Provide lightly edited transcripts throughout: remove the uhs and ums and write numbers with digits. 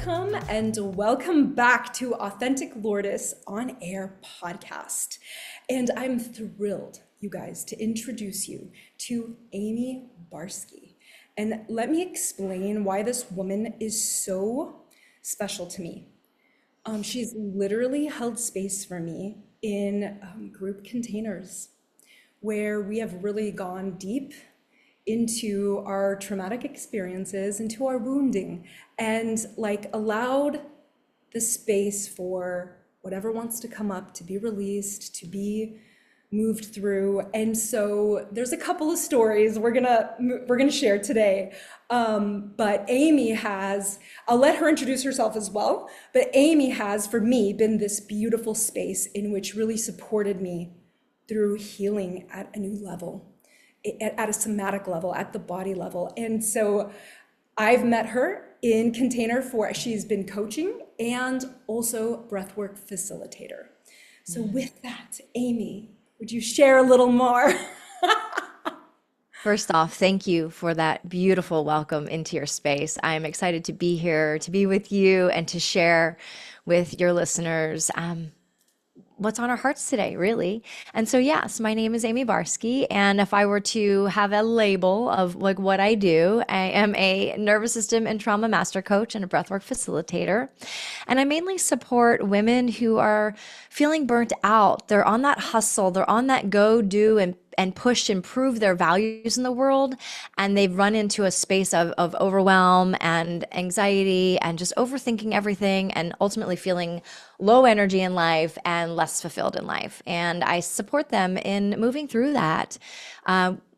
Welcome and welcome back to Authentic Lourdes On Air podcast. And I'm thrilled, you guys, to introduce you to Amie Barsky. And let me explain why this woman is so special to me. She's literally held space for me in group containers where we have really gone deep into our traumatic experiences, into our wounding, and like allowed the space for whatever wants to come up to be released, to be moved through. And so there's a couple of stories we're gonna share today. But Amie has, I'll let her introduce herself as well, but Amie has, for me, been this beautiful space in which really supported me through healing at a new level, at a somatic level, at the body level. And so I've met her in container for, she's been coaching and also breathwork facilitator. So with that, Amie, would you share a little more? First off, thank you for that beautiful welcome into your space. I'm excited to be here, to be with you, and to share with your listeners what's on our hearts today, really. And so, yes, my name is Amie Barsky. And if I were to have a label of like what I do, I am a nervous system and trauma master coach and a breathwork facilitator. And I mainly support women who are feeling burnt out. They're on that hustle, they're on that go, do, and push and prove their values in the world. And they've run into a space of overwhelm and anxiety and just overthinking everything and ultimately feeling low energy in life and less fulfilled in life. And I support them in moving through that.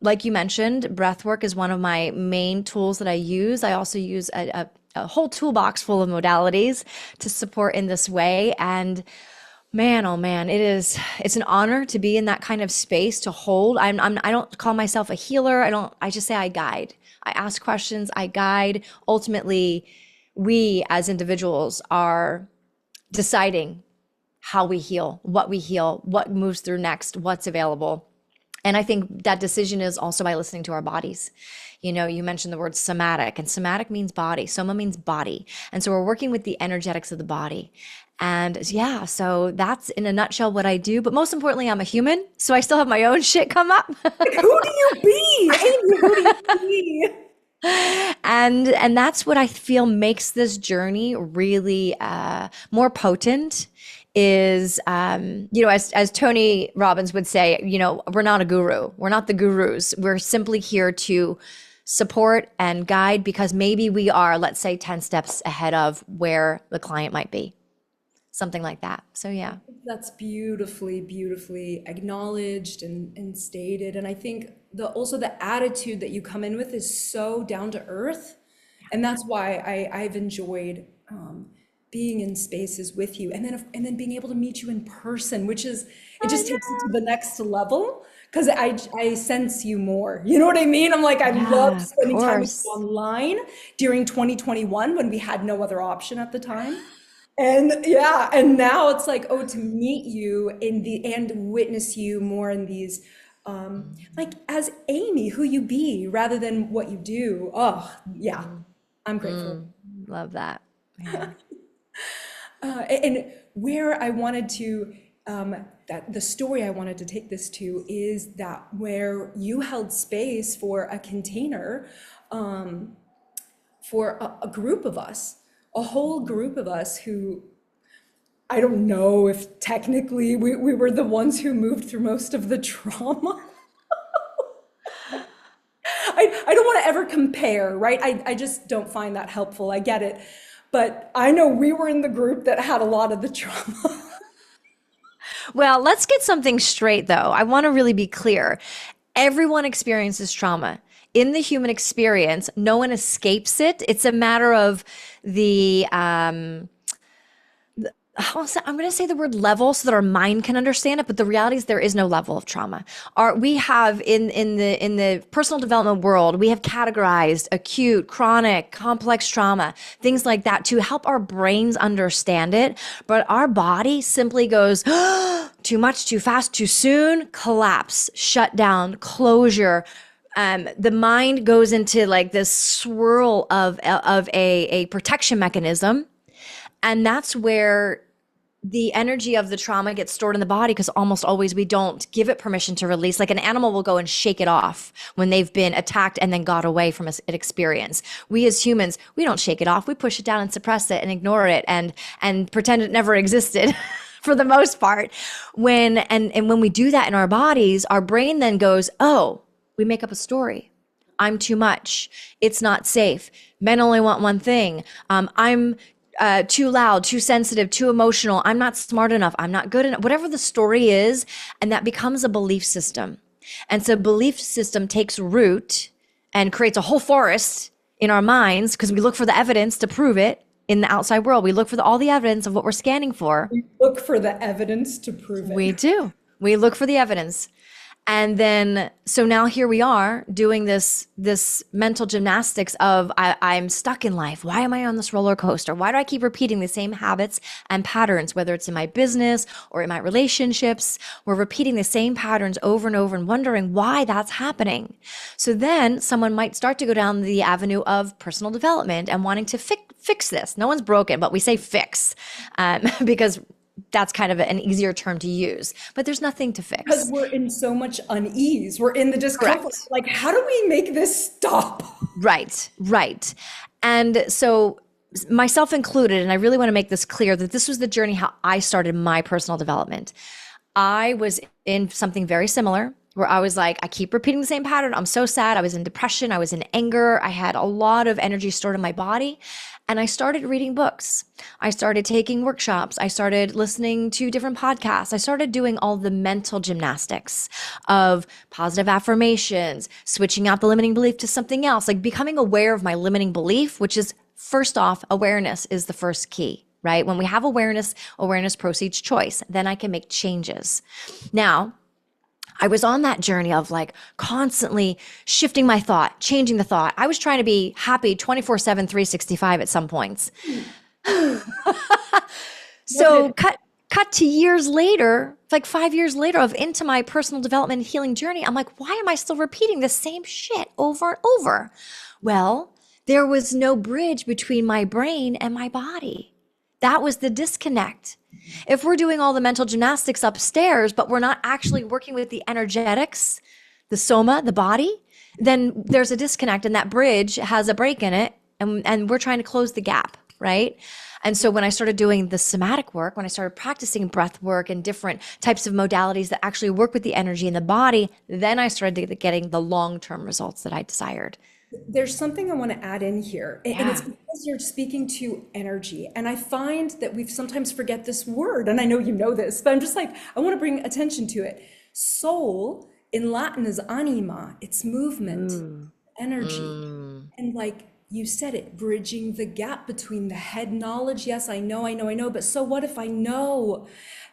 Like you mentioned, breath work is one of my main tools that I use. I also use a whole toolbox full of modalities to support in this way. And man, oh man, it's an honor to be in that kind of space to hold. I don't call myself a healer. I just say I guide. I ask questions, I guide. Ultimately, we as individuals are deciding how we heal, what moves through next, what's available. And I think that decision is also by listening to our bodies. You know, you mentioned the word somatic, and somatic means body. Soma means body. And so we're working with the energetics of the body. And yeah, so that's in a nutshell what I do. But most importantly, I'm a human, so I still have my own shit come up. Like, who do you be? Amie, who do you be? And that's what I feel makes this journey really more potent is, as Tony Robbins would say, we're not a guru. We're not the gurus. We're simply here to support and guide because maybe we are, let's say, 10 steps ahead of where the client might be. Something like that. So yeah. That's beautifully, beautifully acknowledged and stated. And I think also the attitude that you come in with is so down to earth. And that's why I've enjoyed being in spaces with you and then being able to meet you in person, which is, it just takes it to the next level because I sense you more. You know what I mean? I'm like, I love spending time with you online during 2021 when we had no other option at the time. And yeah, and now it's like, to meet you and witness you more in these, like as Amie, who you be, rather than what you do. Oh, yeah, I'm grateful. Love that. Yeah. And where I wanted to, that the story I wanted to take this to is that where you held space for a container, for a group of us. A whole group of us who, I don't know if technically we were the ones who moved through most of the trauma. I don't want to ever compare, right? I just don't find that helpful. I get it. But I know we were in the group that had a lot of the trauma. Well, let's get something straight though. I want to really be clear. Everyone experiences trauma. In the human experience, no one escapes it. It's a matter of I'm going to say the word level so that our mind can understand it, but the reality is there is no level of trauma. We have in the personal development world, we have categorized acute, chronic, complex trauma, things like that to help our brains understand it. But our body simply goes, too much, too fast, too soon, collapse, shut down, closure. The mind goes into like this swirl of a protection mechanism And that's where the energy of the trauma gets stored in the body, because almost always we don't give it permission to release. Like an animal will go and shake it off when they've been attacked and then got away from an experience. We as humans, we don't shake it off. We push it down and suppress it and ignore it and pretend it never existed. For the most part, when we do that in our bodies, our brain then goes, oh, we make up a story. I'm too much. It's not safe. Men only want one thing. I'm too loud, too sensitive, too emotional. I'm not smart enough. I'm not good enough. Whatever the story is, and that becomes a belief system. And so belief system takes root and creates a whole forest in our minds, because we look for the evidence to prove it. In the outside world, we look for all the evidence of what we're scanning for. We look for the evidence to prove it. We do. We look for the evidence. And then, so now here we are doing this mental gymnastics of I'm stuck in life. Why am I on this roller coaster? Why do I keep repeating the same habits and patterns, whether it's in my business or in my relationships? We're repeating the same patterns over and over and wondering why that's happening. So then someone might start to go down the avenue of personal development and wanting to fix this. No one's broken, but we say fix because that's kind of an easier term to use, but there's nothing to fix. Because we're in so much unease. We're in the discomfort. Correct. Like, how do we make this stop? Right. And so myself included, and I really want to make this clear that this was the journey how I started my personal development. I was in something very similar where I was like, I keep repeating the same pattern. I'm so sad. I was in depression. I was in anger. I had a lot of energy stored in my body. And I started reading books. I started taking workshops. I started listening to different podcasts. I started doing all the mental gymnastics of positive affirmations, switching out the limiting belief to something else, like becoming aware of my limiting belief, which is, first off, awareness is the first key, right? When we have awareness proceeds choice. Then I can make changes. Now, I was on that journey of like constantly shifting my thought, changing the thought. I was trying to be happy 24/7, 365 at some points. So cut to years later, like 5 years later of into my personal development and healing journey. I'm like, why am I still repeating the same shit over and over? Well, there was no bridge between my brain and my body. That was the disconnect. If we're doing all the mental gymnastics upstairs, but we're not actually working with the energetics, the Soma, the body, then there's a disconnect, and that bridge has a break in it, and we're trying to close the gap, right? And so when I started doing the somatic work, when I started practicing breath work and different types of modalities that actually work with the energy in the body, then I started getting the long-term results that I desired. There's something I want to add in here, and it's because you're speaking to energy. And I find that we sometimes forget this word, and I know you know this, but I'm just like, I want to bring attention to it. Soul in Latin is anima, it's movement, energy. And like you said it, bridging the gap between the head knowledge. Yes, I know, but so what if I know?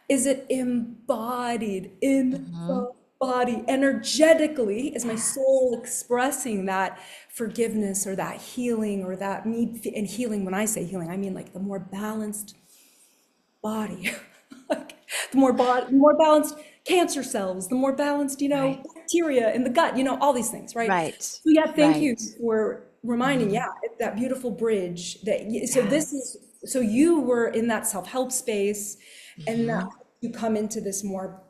Is it embodied in the body energetically? Is my soul expressing that forgiveness or that healing or that need? And healing, when I say healing, I mean like the more balanced body, like the more balanced cancer cells, the more balanced, bacteria in the gut, all these things, right? Right. So yeah, thank you for reminding, that beautiful bridge so you were in that self-help space, and now you come into this more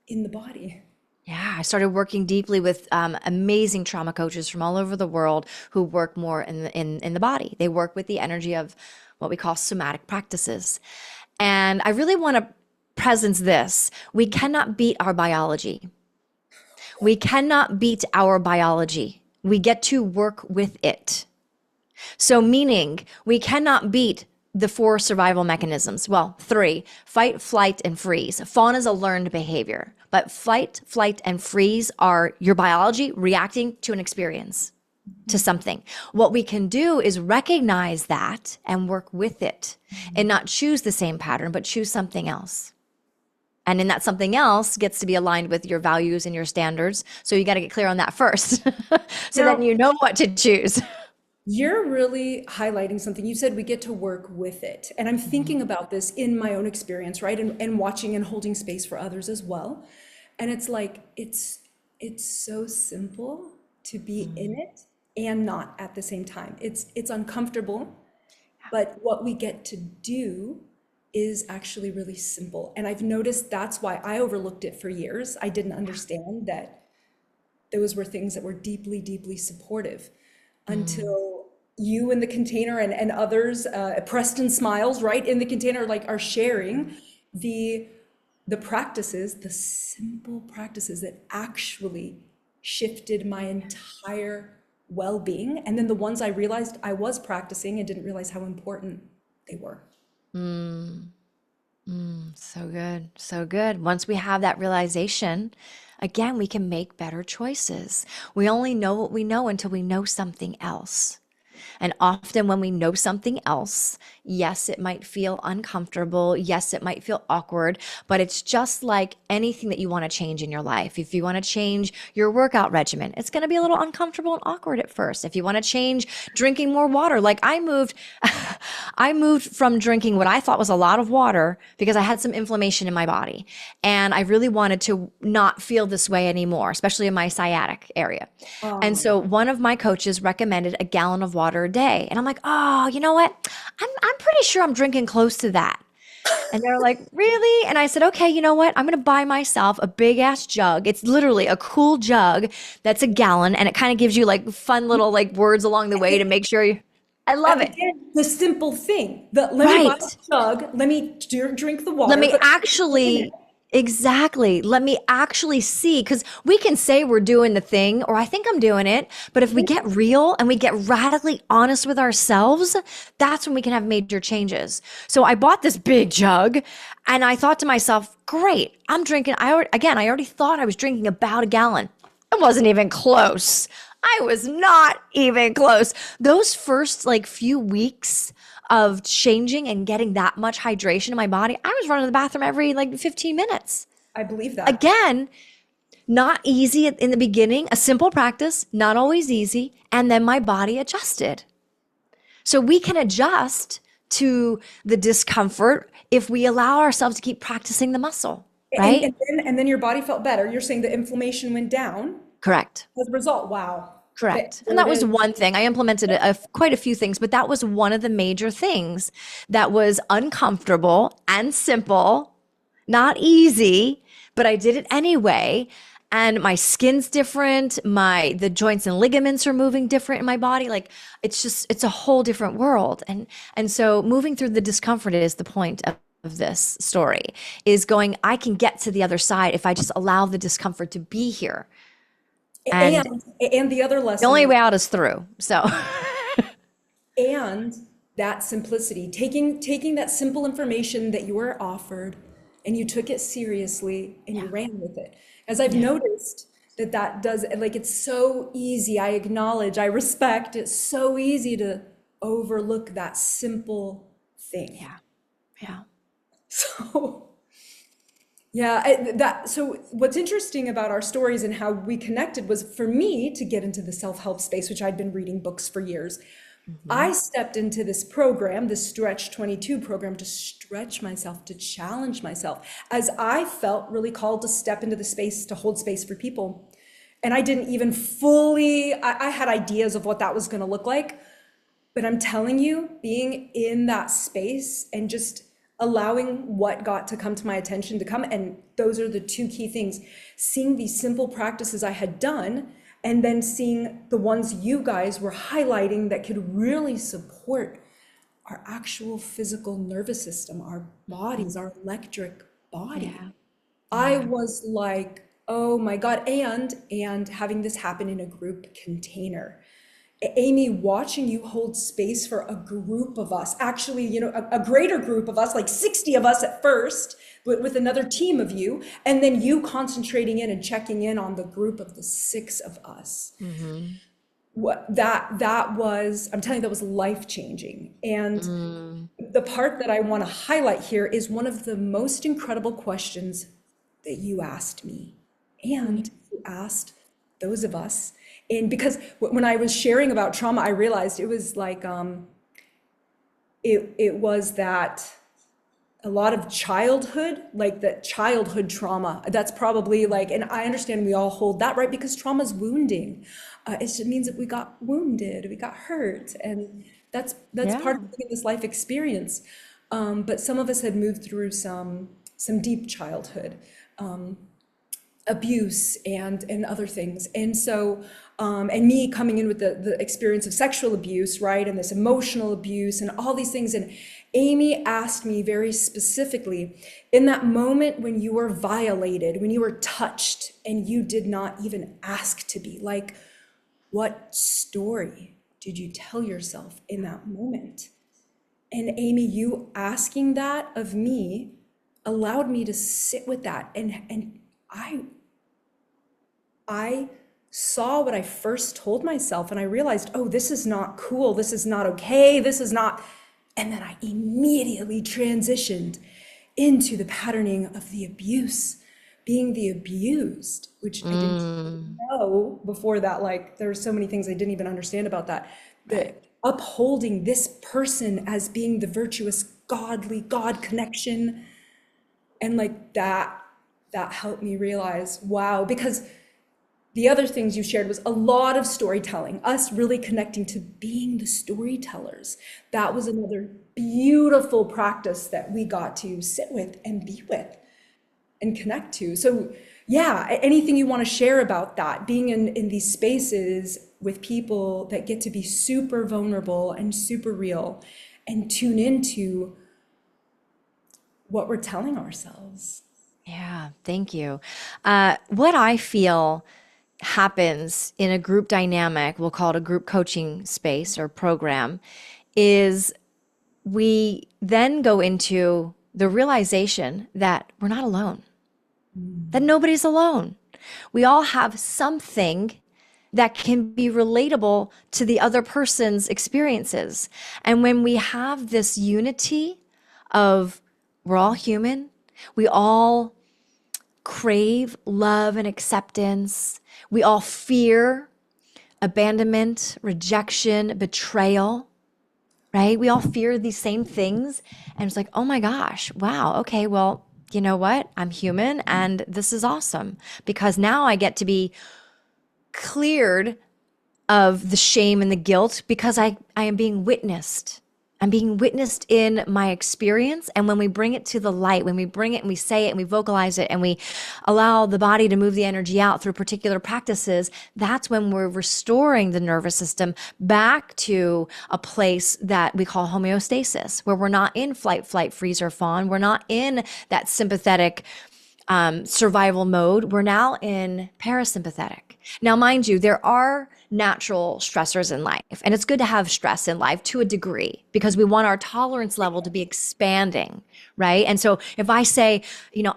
in the body. Yeah, I started working deeply with amazing trauma coaches from all over the world who work more in the body. They work with the energy of what we call somatic practices. And I really want to presence this. We cannot beat our biology. We cannot beat our biology. We get to work with it. So meaning we cannot beat the 4 survival mechanisms. Well, 3: fight, flight, and freeze. Fawn is a learned behavior, but fight, flight, and freeze are your biology reacting to an experience, to something. What we can do is recognize that and work with it, and not choose the same pattern, but choose something else. And in that something else gets to be aligned with your values and your standards. So you got to get clear on that first. So then you know what to choose. You're really highlighting something. You said we get to work with it. And I'm thinking about this in my own experience, right? And watching and holding space for others as well. And it's like, it's so simple to be in it and not at the same time. It's uncomfortable. But what we get to do is actually really simple. And I've noticed that's why I overlooked it for years. I didn't understand that those were things that were deeply, deeply supportive until you in the container and others, Preston Smiles, right, in the container, like are sharing the practices, the simple practices that actually shifted my entire well-being. And then the ones I realized I was practicing and didn't realize how important they were. So good. So good. Once we have that realization, again, we can make better choices. We only know what we know until we know something else. And often when we know something else, yes, it might feel uncomfortable. Yes, it might feel awkward, but it's just like anything that you want to change in your life. If you want to change your workout regimen, it's going to be a little uncomfortable and awkward at first. If you want to change drinking more water, like I moved, I moved from drinking what I thought was a lot of water because I had some inflammation in my body. And I really wanted to not feel this way anymore, especially in my sciatic area. And so one of my coaches recommended a gallon of water a day. And I'm like, oh, you know what? I'm pretty sure I'm drinking close to that. And they're like, really? And I said, okay, you know what? I'm going to buy myself a big ass jug. It's literally a cool jug that's a gallon. And it kind of gives you like fun little like words along the way to make sure you, I love it. Again, the simple thing, let me buy Right. a jug, let me drink the Let water, me but actually, exactly. Let me actually see, because we can say we're doing the thing, or I think I'm doing it. But if we get real and we get radically honest with ourselves, that's when we can have major changes. So I bought this big jug and I thought to myself, great, I'm drinking. I already thought I was drinking about a gallon. I wasn't even close. I was not even close. Those first like few weeks of changing and getting that much hydration in my body, I was running to the bathroom every like 15 minutes. I believe that. Again, not easy in the beginning, a simple practice, not always easy. And then my body adjusted. So we can adjust to the discomfort if we allow ourselves to keep practicing the muscle, And, right? and then your body felt better. You're saying the inflammation went down Correct. as a result. Wow. Correct. And There that it was is. one thing. I implemented quite a few things, but that was one of the major things that was uncomfortable and simple, not easy, but I did it anyway. And my skin's different. The joints and ligaments are moving different in my body. Like it's a whole different world. And so moving through the discomfort is the point of this story, is going, I can get to the other side if I just allow the discomfort to be here. And And the other the lesson only is, way out is through. So, and that simplicity, taking that simple information that you were offered and you took it seriously and you ran with it. As I've noticed that does, like, it's so easy. I acknowledge, I respect, it's so easy to overlook that simple thing. yeah, yeah, So yeah, so what's interesting about our stories and how we connected was for me to get into the self-help space, which I'd been reading books for years. I stepped into this program, this Stretch 22 program, to stretch myself, to challenge myself, as I felt really called to step into the space, to hold space for people. And I didn't even fully, I had ideas of what that was going to look like. But I'm telling you, being in that space and just allowing what got to come to my attention to come, and those are the two key things, seeing these simple practices I had done, and then seeing the ones you guys were highlighting that could really support our actual physical nervous system, our bodies, our electric body. yeah, I was like, oh my God, and having this happen in a group container. Amie, watching you hold space for a group of us, actually, a greater group of us, like 60 of us at first, but with another team of you, and then you concentrating in and checking in on the group of the 6 of us. What that was, I'm telling you, that was life-changing. And the part that I want to highlight here is one of the most incredible questions that you asked me, and you asked those of us. And because when I was sharing about trauma, I realized it was like, it was that a lot of childhood, like that childhood trauma, that's probably like, and I understand we all hold that, right? Because trauma is wounding. It just means that we got wounded, we got hurt. And That's part Yeah. of being in this life experience. But some of us had moved through some deep childhood abuse and other things. And so, and me coming in with the experience of sexual abuse, right? And this emotional abuse and all these things. And Amie asked me very specifically, in that moment when you were violated, when you were touched and you did not even ask to be, like, what story did you tell yourself in that moment? And Amie, you asking that of me allowed me to sit with that. And I saw what I first told myself, and I realized, oh, this is not cool. This is not okay. This is not. And then I immediately transitioned into the patterning of the abuse, being the abused, which I didn't Mm, know before that. Like, there were so many things I didn't even understand about that. The right. upholding this person as being the virtuous, godly, God connection. And like that helped me realize, wow, because the other things you shared was a lot of storytelling, us really connecting to being the storytellers. That was another beautiful practice that we got to sit with and be with and connect to. So yeah, anything you want to share about that, being in these spaces with people that get to be super vulnerable and super real and tune into what we're telling ourselves. Yeah, thank you. What I feel happens in a group dynamic, we'll call it a group coaching space or program, is we then go into the realization that we're not alone, that nobody's alone. We all have something that can be relatable to the other person's experiences. And when we have this unity of we're all human, we all crave love and acceptance, we all fear abandonment, rejection, betrayal, right? We all fear these same things. And it's like, oh my gosh, wow, okay, well, you know what? I'm human and this is awesome because now I get to be cleared of the shame and the guilt because I am being witnessed. I'm being witnessed in my experience. And when we bring it to the light, when we bring it and we say it and we vocalize it and we allow the body to move the energy out through particular practices, that's when we're restoring the nervous system back to a place that we call homeostasis, where we're not in flight, flight, freeze, or fawn. We're not in that sympathetic survival mode. We're now in parasympathetic. Now, mind you, there are natural stressors in life, and it's good to have stress in life to a degree because we want our tolerance level to be expanding, right? And so if I say,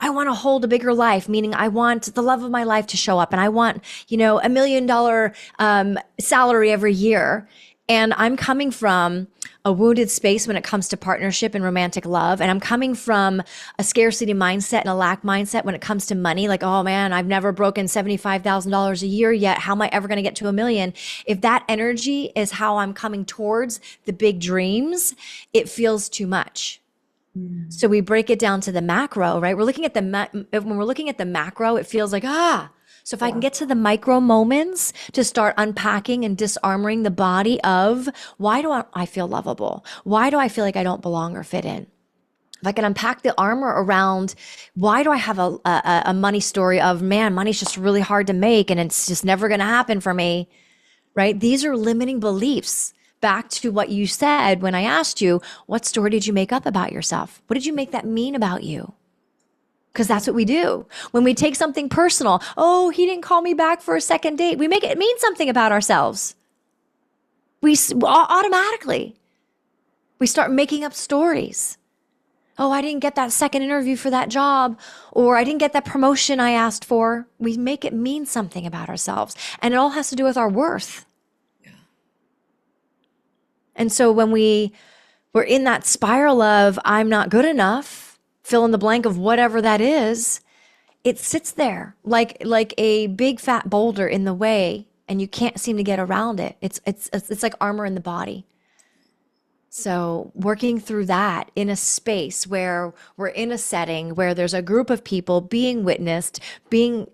I want to hold a bigger life, meaning I want the love of my life to show up and I want, $1 million salary every year, and I'm coming from a wounded space when it comes to partnership and romantic love. And I'm coming from a scarcity mindset and a lack mindset when it comes to money. Like, oh man, I've never broken $75,000 a year yet. How am I ever going to get to 1 million? If that energy is how I'm coming towards the big dreams, it feels too much. So we break it down to the macro, right? We're looking at when we're looking at the macro, it feels like, So if I can Yeah. get to the micro moments to start unpacking and disarmoring the body of why do I feel lovable? Why do I feel like I don't belong or fit in? If I can unpack the armor around why do I have a money story of, man, money's just really hard to make and it's just never going to happen for me, right? These are limiting beliefs. Back to what you said when I asked you, what story did you make up about yourself? What did you make that mean about you? Because that's what we do. When we take something personal, oh, he didn't call me back for a second date, we make it mean something about ourselves. We automatically, we start making up stories. Oh, I didn't get that second interview for that job, or I didn't get that promotion I asked for. We make it mean something about ourselves. And it all has to do with our worth. And so when we're in that spiral of I'm not good enough, fill in the blank of whatever that is, it sits there like a big fat boulder in the way and you can't seem to get around it. It's like armor in the body. So working through that in a space where we're in a setting where there's a group of people being witnessed, being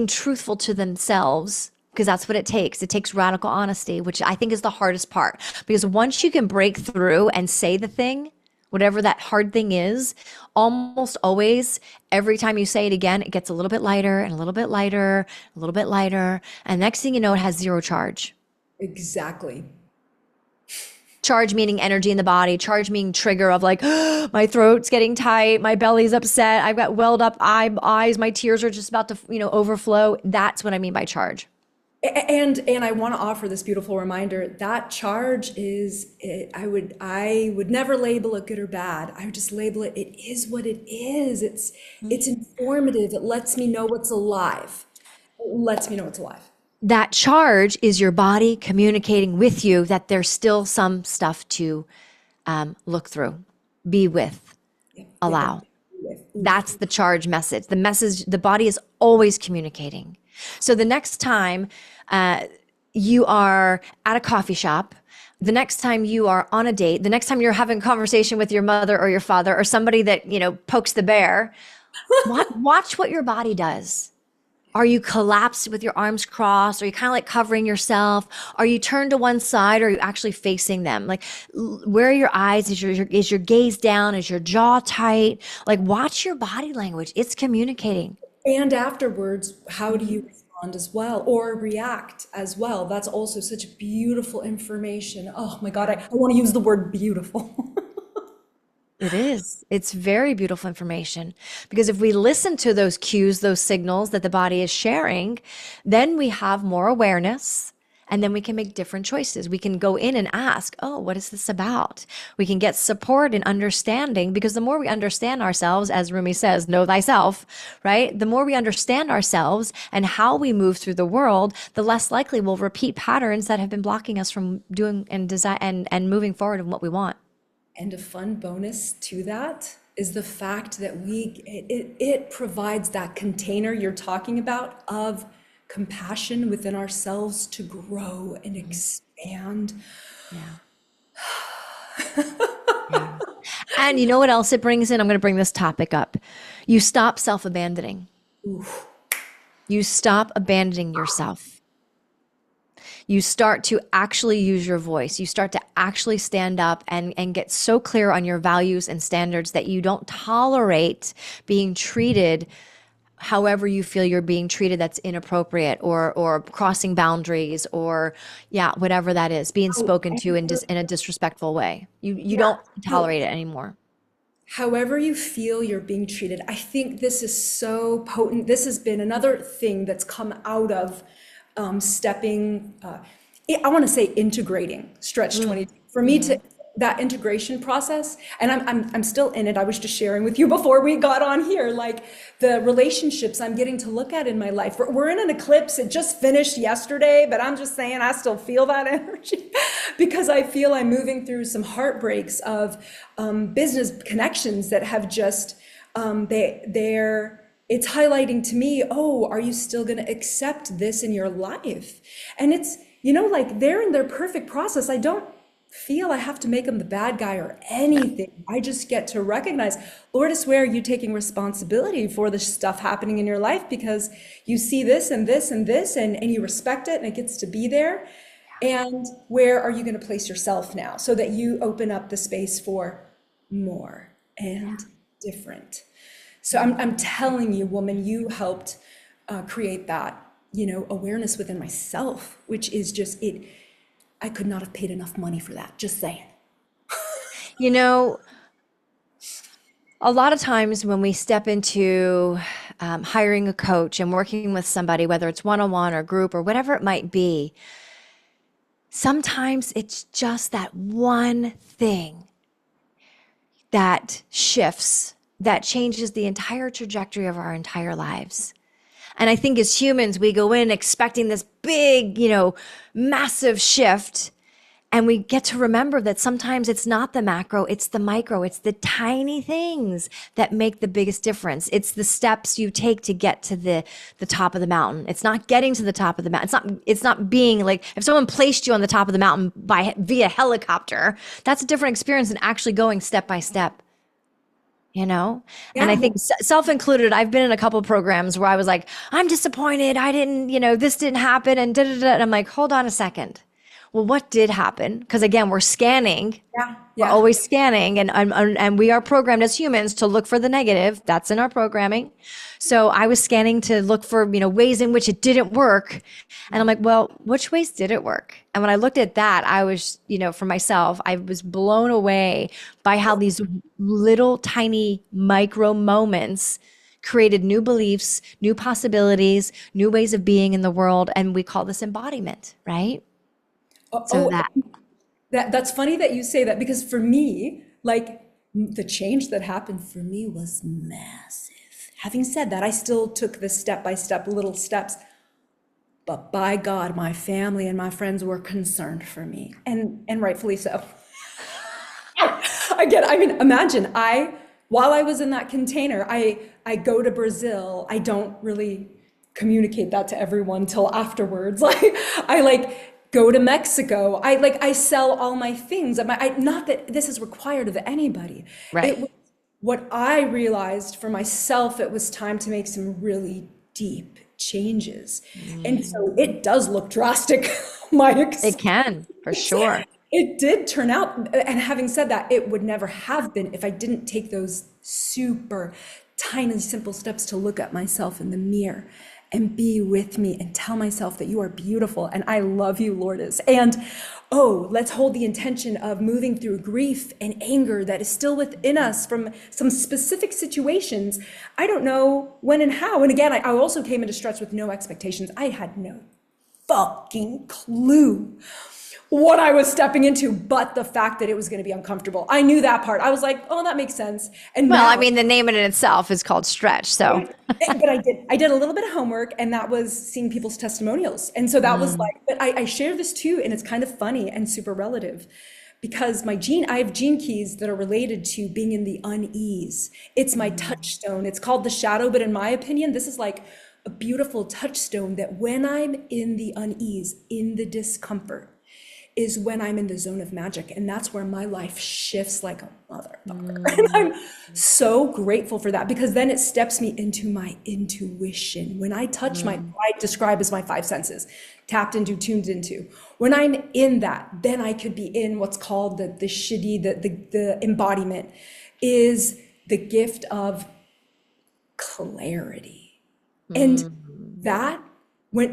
truthful to themselves, because that's what it takes. It takes radical honesty, which I think is the hardest part. Because once you can break through and say the thing, whatever that hard thing is, almost always, every time you say it again, it gets a little bit lighter and a little bit lighter, a little bit lighter. And next thing you know, it has zero charge. Exactly. Charge meaning energy in the body, charge meaning trigger of like, my throat's getting tight, my belly's upset, I've got welled up eyes, my tears are just about to, overflow. That's what I mean by charge. And I want to offer this beautiful reminder that charge is I would never label it good or bad. I would just label it, it is what it is. It's informative. It lets me know what's alive. It lets me know what's alive. That charge is your body communicating with you that there's still some stuff to look through, be with, allow. That's the charge message. The message, the body is always communicating. So the next time you are at a coffee shop, the next time you are on a date, the next time you're having a conversation with your mother or your father or somebody that, pokes the bear, watch what your body does. Are you collapsed with your arms crossed? Are you kind of like covering yourself? Are you turned to one side or are you actually facing them? Like, where are your eyes? Is your gaze down? Is your jaw tight? Like, watch your body language. It's communicating. And afterwards, how do you respond as well or react as well? That's also such beautiful information. Oh my God, I want to use the word beautiful. It is. It's very beautiful information because if we listen to those cues, those signals that the body is sharing, then we have more awareness and then we can make different choices. We can go in and ask, oh, what is this about? We can get support and understanding because the more we understand ourselves, as Rumi says, know thyself, right? The more we understand ourselves and how we move through the world, the less likely we'll repeat patterns that have been blocking us from doing and design and moving forward in what we want. And a fun bonus to that is the fact that it provides that container you're talking about of compassion within ourselves to grow and expand. Yeah. And you know what else it brings in? I'm going to bring this topic up. You stop self-abandoning. You stop abandoning yourself. You start to actually use your voice. You start to actually stand up and get so clear on your values and standards that you don't tolerate being treated however you feel you're being treated that's inappropriate or crossing boundaries or whatever that is, being spoken to in a disrespectful way. You don't tolerate it anymore. However you feel you're being treated, I think this is so potent. This has been another thing that's come out of stepping, I want to say integrating Stretch 22. For me to that integration process, and I'm still in it. I was just sharing with you before we got on here, like the relationships I'm getting to look at in my life. We're in an eclipse. It just finished yesterday, but I'm just saying I still feel that energy because I feel I'm moving through some heartbreaks of business connections that have just, it's highlighting to me, oh, are you still going to accept this in your life? And it's, like they're in their perfect process. I don't feel I have to make them the bad guy or anything. I just get to recognize, Lourdes, where are you taking responsibility for the stuff happening in your life? Because you see this and this and this, and you respect it and it gets to be there. And where are you going to place yourself now so that you open up the space for more and different? So I'm telling you, woman, you helped create that, awareness within myself, which is just it. I could not have paid enough money for that. Just saying. A lot of times when we step into hiring a coach and working with somebody, whether it's one-on-one or group or whatever it might be, sometimes it's just that one thing that shifts, that changes the entire trajectory of our entire lives. And I think as humans, we go in expecting this big, massive shift. And we get to remember that sometimes it's not the macro, it's the micro, it's the tiny things that make the biggest difference. It's the steps you take to get to the top of the mountain. It's not getting to the top of the mountain. It's not being like, if someone placed you on the top of the mountain via helicopter, that's a different experience than actually going step by step. you know? And Yeah. I think self included, I've been in a couple programs where I was like, I'm disappointed. I didn't, this didn't happen. And da da da. And I'm like, hold on a second. Well, what did happen? Because again, we're scanning. Yeah. We're Yeah. always scanning, and we are programmed as humans to look for the negative. That's in our programming. So I was scanning to look for, ways in which it didn't work. And I'm like, well, which ways did it work? And when I looked at that, I was, for myself, I was blown away by how these little tiny micro moments created new beliefs, new possibilities, new ways of being in the world. And we call this embodiment, right? So Oh, that's funny that you say that, because for me, like, the change that happened for me was massive. Having said that, I still took the step by step, little steps. But by God, my family and my friends were concerned for me, and rightfully so. Again, I mean, imagine while I was in that container, I go to Brazil. I don't really communicate that to everyone till afterwards. Like, I go to Mexico. I sell all my things. Not that this is required of anybody. right. It was what I realized for myself. It was time to make some really deep changes, and so it does look drastic. It can, for sure. It did turn out, and having said that, it would never have been if I didn't take those super tiny, simple steps to look at myself in the mirror and be with me and tell myself that you are beautiful and I love you, Lourdes. And let's hold the intention of moving through grief and anger that is still within us from some specific situations. I don't know when and how. And again, I also came into stretch with no expectations. I had no fucking clue what I was stepping into, but the fact that it was going to be uncomfortable. I knew that part. I was like, oh, that makes sense. And Well, now, I mean, the name in itself is called stretch. So, but I did a little bit of homework, and that was seeing people's testimonials. And so that was like, but I share this too, and it's kind of funny and super relative, because I have gene keys that are related to being in the unease. It's my touchstone. It's called the shadow, but in my opinion, this is like a beautiful touchstone that when I'm in the unease, in the discomfort, is when I'm in the zone of magic. And that's where my life shifts like a motherfucker. And I'm so grateful for that, because then it steps me into my intuition. When I touch I describe as my five senses, tapped into, tuned into. When I'm in that, then I could be in what's called the shidi, the embodiment, is the gift of clarity. And that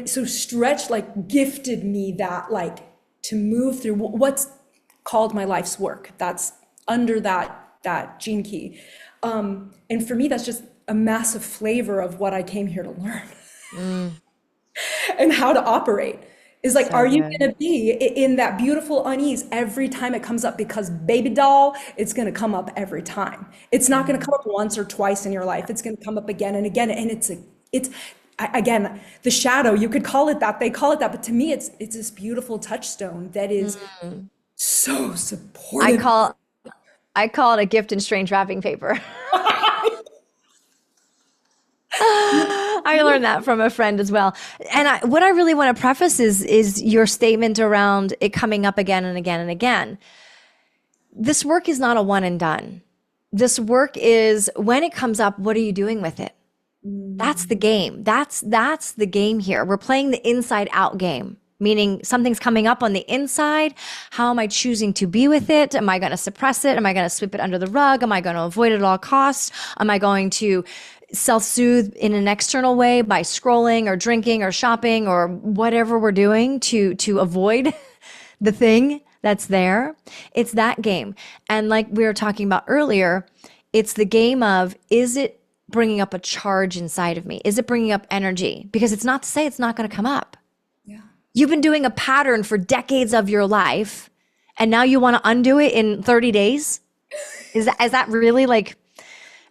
so stretch gifted me that to move through what's called my life's work. That's under that gene key. And for me, that's just a massive flavor of what I came here to learn and how to operate. Is like, are you going to be in that beautiful unease every time it comes up? Because baby doll, it's going to come up every time. It's not going to come up once or twice in your life. It's going to come up again and again. And again, the shadow, you could call it that, they call it that, but to me, it's this beautiful touchstone that is so supportive. I call it a gift in strange wrapping paper. I learned that from a friend as well. And what I really want to preface is your statement around it coming up again and again and again. This work is not a one and done. This work is, when it comes up, what are you doing with it? That's the game. That's the game here. We're playing the inside out game, meaning something's coming up on the inside. How am I choosing to be with it? Am I going to suppress it? Am I going to sweep it under the rug? Am I going to avoid it at all costs? Am I going to self-soothe in an external way by scrolling or drinking or shopping or whatever we're doing to avoid the thing that's there? It's that game. And like we were talking about earlier, it's the game of, is it bringing up a charge inside of me? Is it bringing up energy? Because it's not to say it's not going to come up. Yeah. You've been doing a pattern for decades of your life, and now you want to undo it in 30 days? Is that really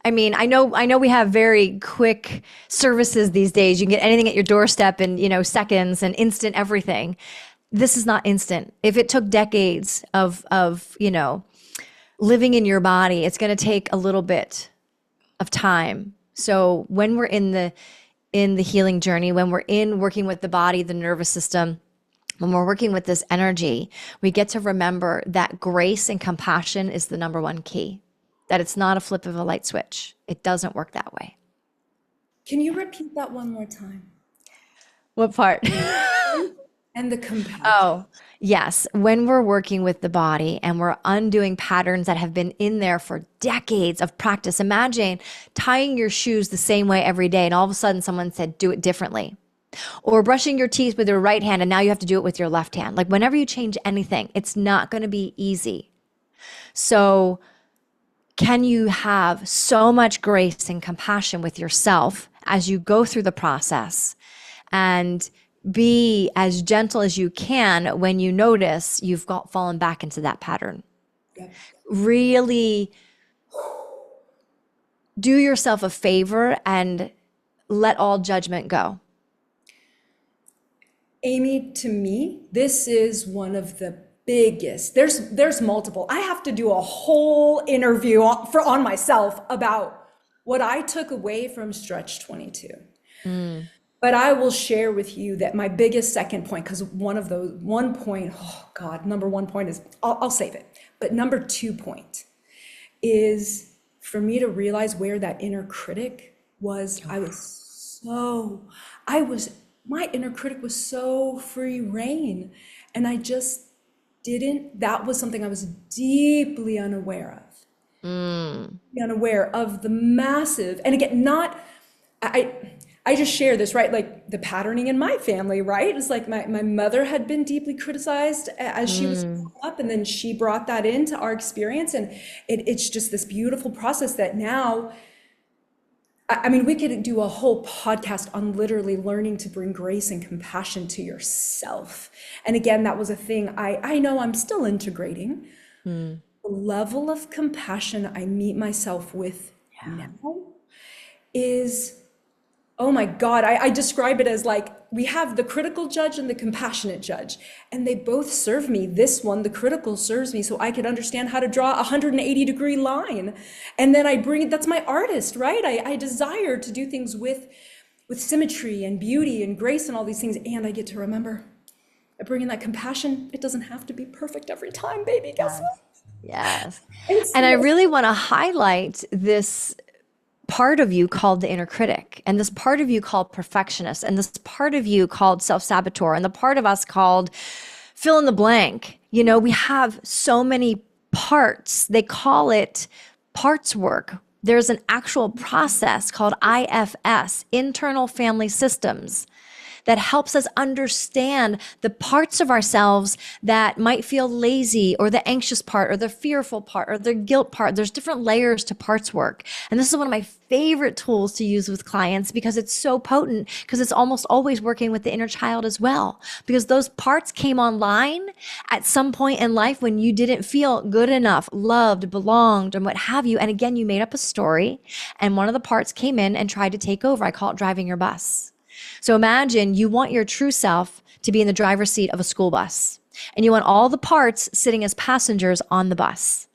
I mean, I know we have very quick services these days. You can get anything at your doorstep in, seconds and instant everything. This is not instant. If it took decades of living in your body, it's going to take a little bit of time. So when we're in the healing journey, when we're working with the body, the nervous system, when we're working with this energy, we get to remember that grace and compassion is the number one key. that it's not a flip of a light switch. It doesn't work that way. Can you repeat that one more time? What part? And the compassion. Oh, yes. When we're working with the body and we're undoing patterns that have been in there for decades of practice, imagine tying your shoes the same way every day, and all of a sudden someone said, do it differently. Or brushing your teeth with your right hand, and now you have to do it with your left hand. Like whenever you change anything, it's not going to be easy. So, can you have so much grace and compassion with yourself as you go through the process and be as gentle as you can when you notice you've fallen back into that pattern? Yep. Really do yourself a favor and let all judgment go. Amie, to me, this is one of the biggest. There's multiple. I have to do a whole interview on myself about what I took away from Stretch 22. But I will share with you that my biggest second point, because one point, oh God, number one point is, I'll save it. But number 2 point is for me to realize where that inner critic was. My inner critic was so free reign. And I just that was something I was deeply unaware of. Unaware of the massive, and again, I just share this, right? Like the patterning in my family, right? It's like my mother had been deeply criticized as she was growing up, and then she brought that into our experience. And it's just this beautiful process that now, I mean, we could do a whole podcast on literally learning to bring grace and compassion to yourself. And again, that was a thing I know I'm still integrating. The level of compassion I meet myself with now is, oh my God, I describe it as like we have the critical judge and the compassionate judge, and they both serve me. This one, the critical, serves me so I could understand how to draw a 180-degree line. And then I bring, that's my artist, right? I desire to do things with symmetry and beauty and grace and all these things. And I get to remember, I bring in that compassion. It doesn't have to be perfect every time, baby. Guess what? Yes. And I really want to highlight this part of you called the inner critic, and this part of you called perfectionist, and this part of you called self-saboteur, and the part of us called fill in the blank. You know, we have so many parts. They call it parts work. There's an actual process called IFS, internal family systems, that helps us understand the parts of ourselves that might feel lazy, or the anxious part, or the fearful part, or the guilt part. There's different layers to parts work. And this is one of my favorite tools to use with clients because it's so potent, because it's almost always working with the inner child as well. Because those parts came online at some point in life when you didn't feel good enough, loved, belonged, and what have you. And again, you made up a story, and one of the parts came in and tried to take over. I call it driving your bus. So imagine you want your true self to be in the driver's seat of a school bus, and you want all the parts sitting as passengers on the bus.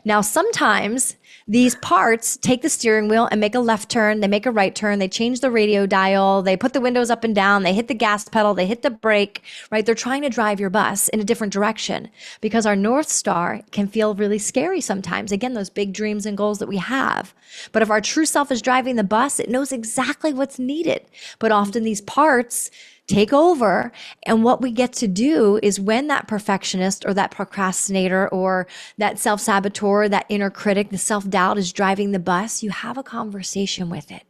Now, sometimes these parts take the steering wheel and make a left turn, they make a right turn, they change the radio dial, they put the windows up and down, they hit the gas pedal, they hit the brake, right? They're trying to drive your bus in a different direction because our North Star can feel really scary sometimes. Again, those big dreams and goals that we have. But if our true self is driving the bus, it knows exactly what's needed. But often these parts take over. And what we get to do is when that perfectionist or that procrastinator or that self-saboteur, that inner critic, the self-doubt is driving the bus, you have a conversation with it.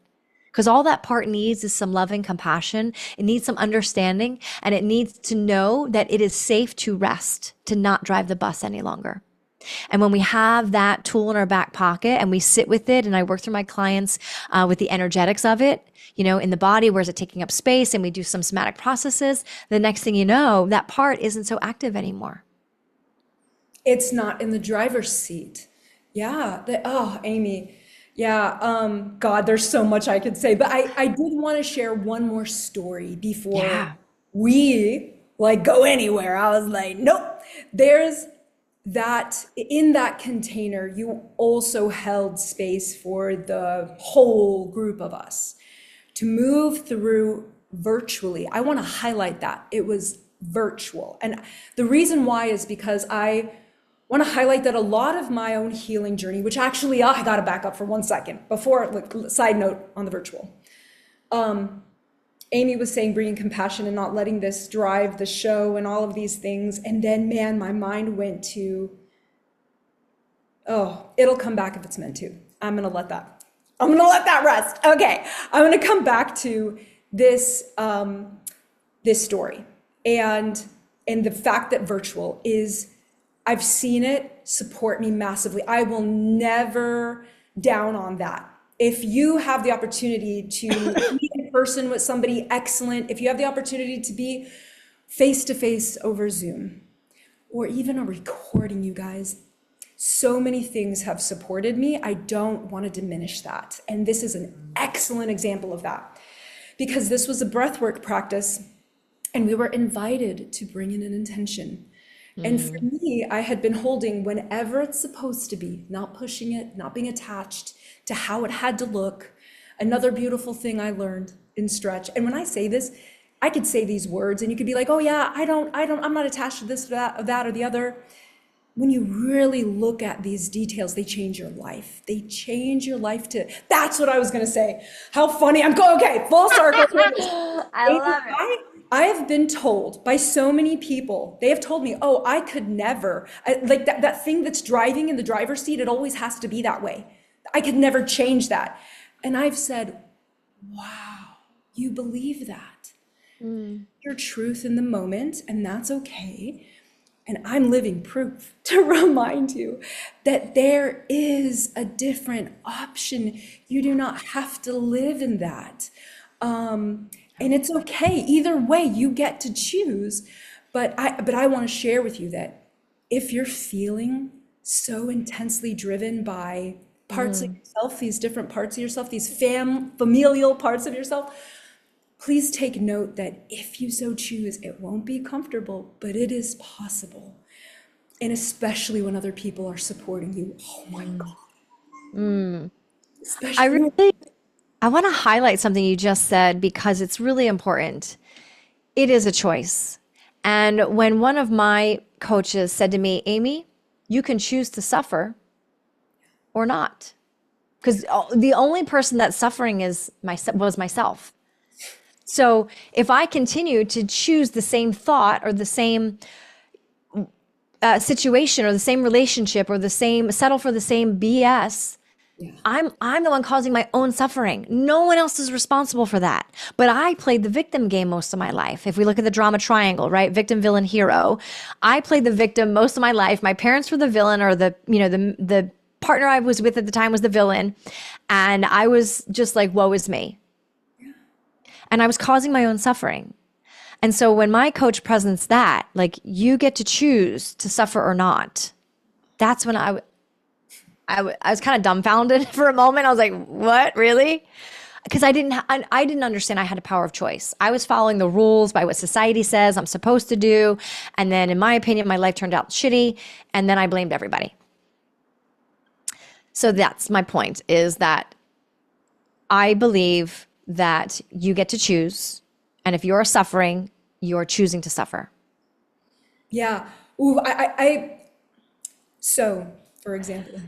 Because all that part needs is some love and compassion. It needs some understanding, and it needs to know that it is safe to rest, to not drive the bus any longer. And when we have that tool in our back pocket and we sit with it, and I work through my clients with the energetics of it, you know, in the body, where is it taking up space, and we do some somatic processes, the next thing you know, that part isn't so active anymore. It's not in the driver's seat. Yeah. Amie. Yeah. God, there's so much I could say, but I did want to share one more story before we like go anywhere. I was like, nope, there's that in that container, you also held space for the whole group of us to move through virtually. I want to highlight that it was virtual. And the reason why is because I want to highlight that a lot of my own healing journey, which actually, I got to back up for 1 second before, like, side note on the virtual. Amie was saying bringing compassion and not letting this drive the show and all of these things. And then, man, my mind went to, oh, it'll come back if it's meant to. I'm going to let that rest. Okay. I'm going to come back to this, this story and the fact that virtual is, I've seen it support me massively. I will never down on that. If you have the opportunity to meet in person with somebody, excellent. If you have the opportunity to be face-to-face over Zoom or even a recording, you guys, so many things have supported me. I don't want to diminish that. And this is an excellent example of that, because this was a breathwork practice and we were invited to bring in an intention. And for me, I had been holding whenever it's supposed to be, not pushing it, not being attached to how it had to look. Another beautiful thing I learned in stretch. And when I say this, I could say these words and you could be like, oh yeah, I'm not attached to this, that, or the other. When you really look at these details, they change your life. They change your life that's what I was going to say. How funny. I'm going, okay, full circle. I love it. I have been told by so many people, they have told me, oh, I could never, like that thing that's driving in the driver's seat, it always has to be that way. I could never change that. And I've said, wow, you believe that. Your truth in the moment, and that's okay. And I'm living proof to remind you that there is a different option. You do not have to live in that. And it's okay. Either way, you get to choose. But I want to share with you that if you're feeling so intensely driven by parts of yourself, these different parts of yourself, these familial parts of yourself, please take note that if you so choose, it won't be comfortable, but it is possible. And especially when other people are supporting you. Oh my God. I want to highlight something you just said because it's really important. It is a choice. And when one of my coaches said to me, Amie, you can choose to suffer or not. Because the only person that's suffering was myself. So if I continue to choose the same thought or the same situation or the same relationship or settle for the same BS, I'm the one causing my own suffering. No one else is responsible for that. But I played the victim game most of my life. If we look at the drama triangle, right? Victim, villain, hero. I played the victim most of my life. My parents were the villain, or the partner I was with at the time was the villain. And I was just like, woe is me. And I was causing my own suffering. And so when my coach presents that, like, you get to choose to suffer or not, that's when I was kind of dumbfounded for a moment. I was like, what, really? Because I didn't understand I had a power of choice. I was following the rules by what society says I'm supposed to do. And then in my opinion, my life turned out shitty. And then I blamed everybody. So that's my point, is that I believe that you get to choose. And if you're suffering, you're choosing to suffer. Yeah. Ooh, so for example,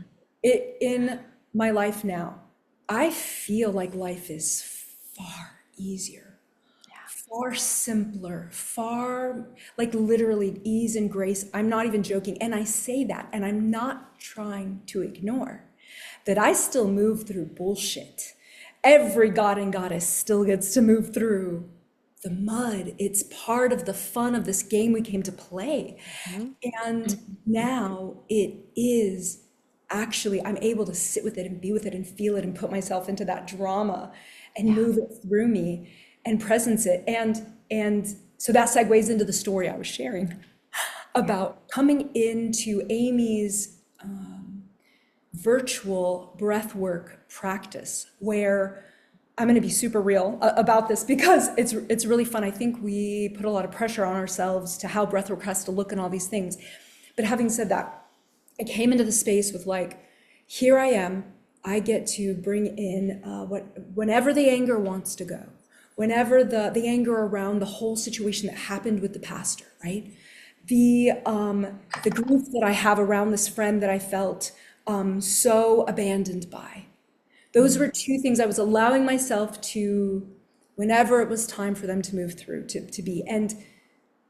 in my life now, I feel like life is far easier, far simpler, far, like, literally ease and grace. I'm not even joking. And I say that, and I'm not trying to ignore that I still move through bullshit. Every god and goddess still gets to move through the mud. It's part of the fun of this game we came to play. And now it is actually, I'm able to sit with it and be with it and feel it and put myself into that drama and move it through me and presence it. And so that segues into the story I was sharing about coming into Amie's virtual breathwork practice, where I'm going to be super real about this because it's really fun. I think we put a lot of pressure on ourselves to how breathwork has to look and all these things. But having said that, I came into the space with, like, here I am. I get to bring in whenever the anger wants to go, whenever the anger around the whole situation that happened with the pastor, right? the grief that I have around this friend that I felt so abandoned by. Those were two things I was allowing myself to, whenever it was time for them to move through, to be. And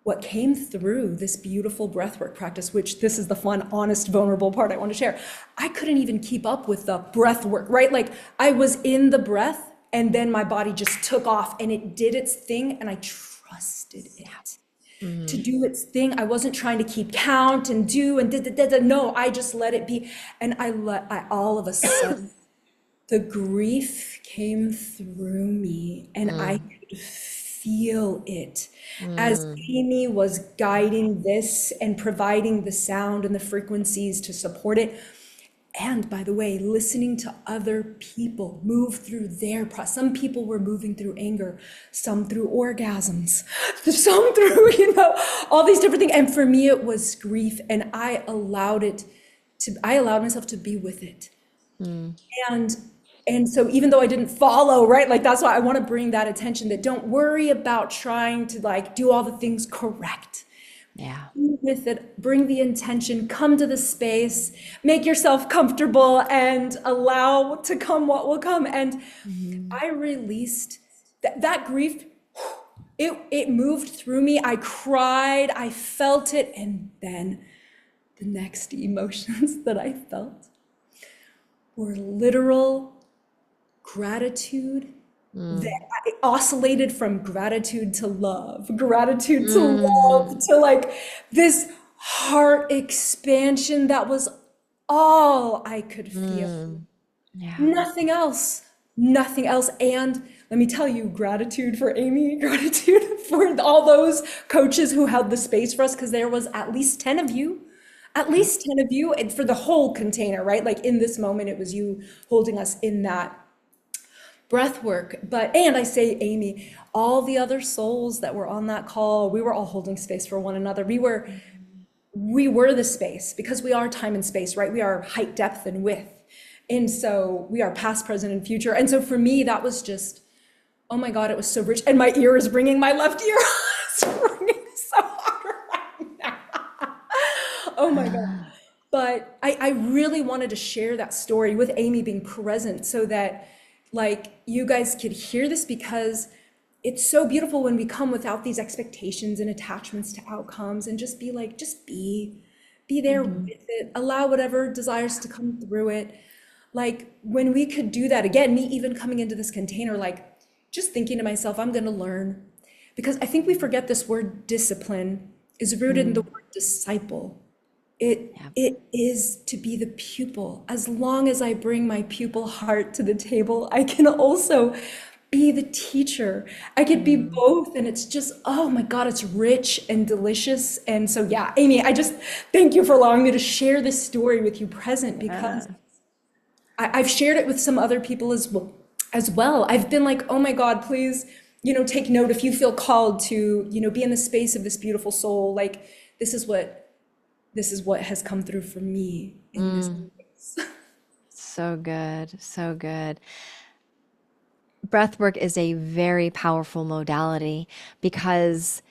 what came through this beautiful breathwork practice, which this is the fun, honest, vulnerable part I want to share. I couldn't even keep up with the breath work, right? Like I was in the breath and then my body just took off and it did its thing and I trusted it to do its thing. I wasn't trying to keep count and do and no, I just let it be. And I all of a sudden, the grief came through me and I could feel it as Amie was guiding this and providing the sound and the frequencies to support it. And by the way, listening to other people move through their process. Some people were moving through anger, some through orgasms, some through, all these different things. And for me, it was grief. And I allowed myself to be with it. And so even though I didn't follow, right? Like that's why I want to bring that attention that don't worry about trying to like do all the things correct. Yeah. Be with it, bring the intention, come to the space, make yourself comfortable and allow to come what will come. And I released that grief. It moved through me. I cried, I felt it. And then the next emotions that I felt were literal gratitude that I oscillated from gratitude to love to like this heart expansion that was all I could feel. Yeah. Nothing else. And let me tell you, gratitude for Amie, gratitude for all those coaches who held the space for us, because there was at least 10 of you. And for the whole container, right? Like in this moment, it was you holding us in that breath work. And I say, Amie, all the other souls that were on that call, we were all holding space for one another. We were the space because we are time and space, right? We are height, depth, and width. And so we are past, present, and future. And so for me, that was just, oh my God, it was so rich. And my ear is ringing, my left ear is ringing so hard right now. Oh my God. But I really wanted to share that story with Amie being present so that like you guys could hear this, because it's so beautiful when we come without these expectations and attachments to outcomes and just be like, just be there with it, allow whatever desires to come through it. Like when we could do that, again, me even coming into this container, like just thinking to myself, I'm going to learn, because I think we forget this word discipline is rooted in the word disciple. It is to be the pupil. As long as I bring my pupil heart to the table, I can also be the teacher. I could be both. And it's just, oh my God, it's rich and delicious. And so, yeah, Amie, I just thank you for allowing me to share this story with you present, because I've shared it with some other people as well. I've been like, oh my God, please, take note if you feel called to, be in the space of this beautiful soul. Like this is what has come through for me in this space. So good. So good. Breathwork is a very powerful modality, because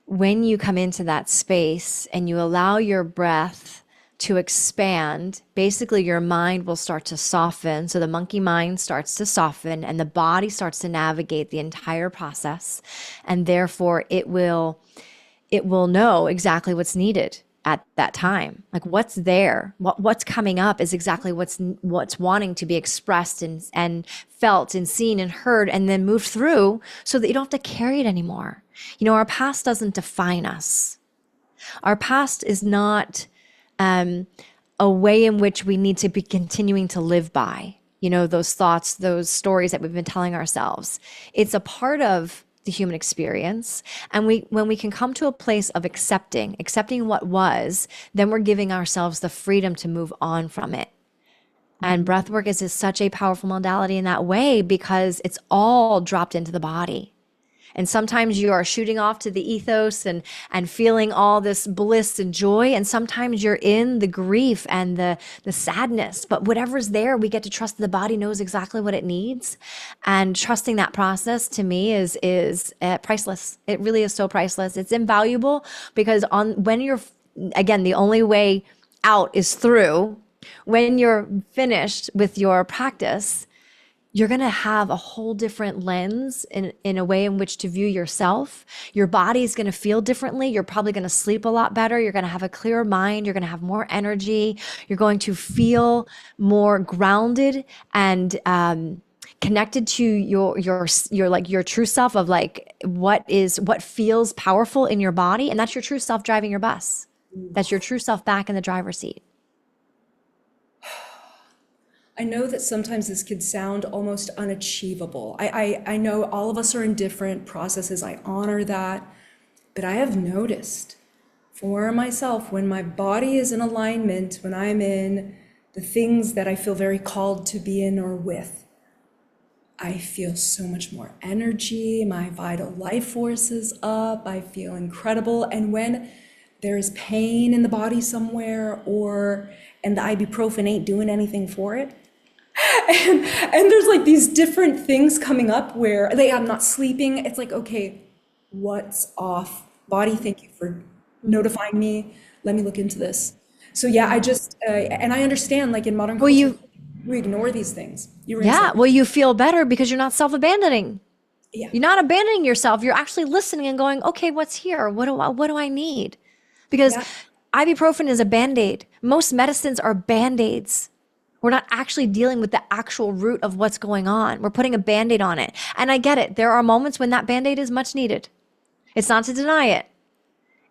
when you come into that space and you allow your breath to expand, basically your mind will start to soften. So the monkey mind starts to soften and the body starts to navigate the entire process. And therefore it will know exactly what's needed at that time. Like what's there, what's coming up is exactly what's wanting to be expressed and felt and seen and heard, and then moved through, so that you don't have to carry it anymore. Our past doesn't define us. Our past is not a way in which we need to be continuing to live by, those thoughts, those stories that we've been telling ourselves. It's a part of the human experience. And when we can come to a place of accepting what was, then we're giving ourselves the freedom to move on from it. And breathwork is such a powerful modality in that way, because it's all dropped into the body. And sometimes you are shooting off to the ethos and feeling all this bliss and joy. And sometimes you're in the grief and the sadness. But whatever's there, we get to trust the body knows exactly what it needs. And trusting that process to me is priceless. It really is so priceless. It's invaluable because when you're, again, the only way out is through. When you're finished with your practice, you're going to have a whole different lens in a way in which to view yourself. Your body's going to feel differently. You're probably going to sleep a lot better. You're going to have a clearer mind. You're going to have more energy. You're going to feel more grounded and connected to your true self of like what feels powerful in your body. And that's your true self driving your bus. That's your true self back in the driver's seat. I know that sometimes this could sound almost unachievable. I know all of us are in different processes. I honor that. But I have noticed for myself, when my body is in alignment, when I'm in the things that I feel very called to be in or with, I feel so much more energy. My vital life force is up. I feel incredible. And when there is pain in the body somewhere and the ibuprofen ain't doing anything for it, and there's like these different things coming up where I'm not sleeping. It's like, okay, what's off? Body, thank you for notifying me. Let me look into this. So yeah, I just, and I understand like in modern culture, we ignore these things. Well, you feel better because you're not self-abandoning. Yeah. You're not abandoning yourself. You're actually listening and going, okay, what's here? What do I need? Because ibuprofen is a Band-Aid. Most medicines are Band-Aids. We're not actually dealing with the actual root of what's going on. We're putting a Band-Aid on it. And I get it. There are moments when that Band-Aid is much needed. It's not to deny it.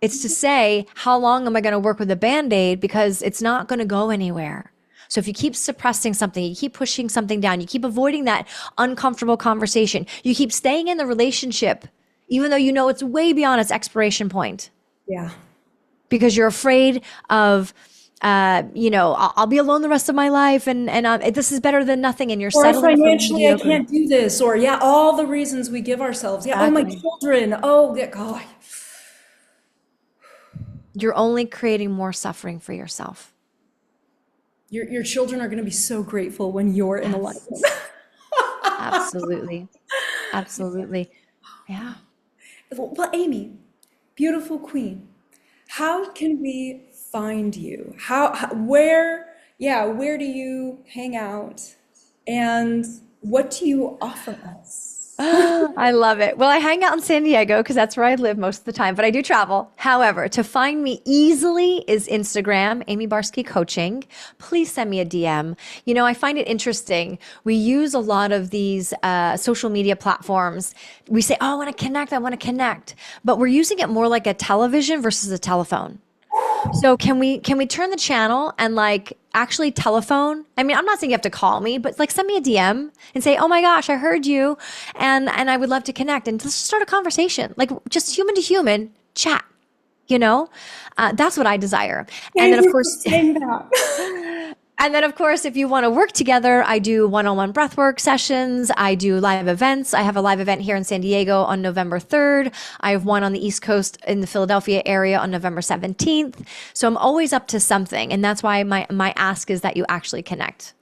It's to say, how long am I going to work with a Band-Aid? Because it's not going to go anywhere. So if you keep suppressing something, you keep pushing something down, you keep avoiding that uncomfortable conversation, you keep staying in the relationship, even though you know it's way beyond its expiration point. Yeah. Because you're afraid of, I'll be alone the rest of my life, and this is better than nothing, and you're settling financially, for I can't do this, or all the reasons we give ourselves. Yeah, exactly. Oh, my children. Oh, God. You're only creating more suffering for yourself. Your children are going to be so grateful when you're in alignment. Absolutely. Absolutely. Yeah. Well, Amie, beautiful queen, how can we find you? Where do you hang out? And what do you offer us? I love it. Well, I hang out in San Diego because that's where I live most of the time, but I do travel. However, to find me easily is Instagram, Amie Barsky Coaching. Please send me a DM. I find it interesting. We use a lot of these social media platforms. We say, oh, I want to connect. But we're using it more like a television versus a telephone. So can we turn the channel and like actually telephone? I mean, I'm not saying you have to call me, but like send me a DM and say, oh my gosh, I heard you. And I would love to connect and just start a conversation, like just human to human chat, that's what I desire. And then of course, And then, of course, if you want to work together, I do one-on-one breathwork sessions. I do live events. I have a live event here in San Diego on November 3rd. I have one on the East Coast in the Philadelphia area on November 17th. So I'm always up to something. And that's why my ask is that you actually connect.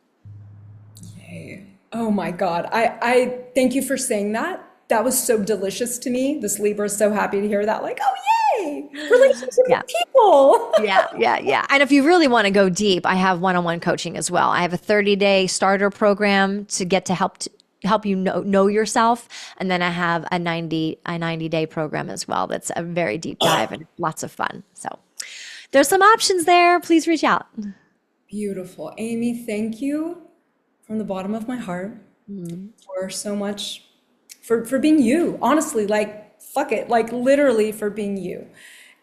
Yay. Oh my God. I thank you for saying that. That was so delicious to me. This Libra is so happy to hear that. Like, oh, yay. Relationship with people. Yeah. And if you really want to go deep, I have one-on-one coaching as well. I have a 30-day starter program to get to help you know yourself. And then I have a 90-day program as well. That's a very deep dive and lots of fun. So there's some options there. Please reach out. Beautiful. Amie, thank you from the bottom of my heart for so much, for being you. Honestly, like, fuck it, like literally for being you.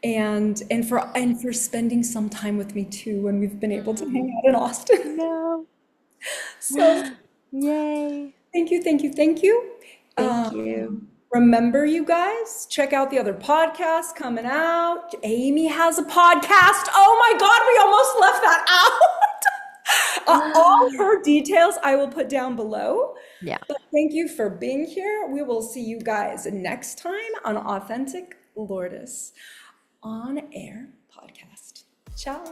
And for spending some time with me too when we've been able to hang out in Austin. No. So yay. Thank you. Thank you. Remember, you guys, check out the other podcasts coming out. Amie has a podcast. Oh my God, we almost left that out. All her details I will put down below. Yeah. But thank you for being here. We will see you guys next time on Authentic Lourdes on Air podcast. Ciao.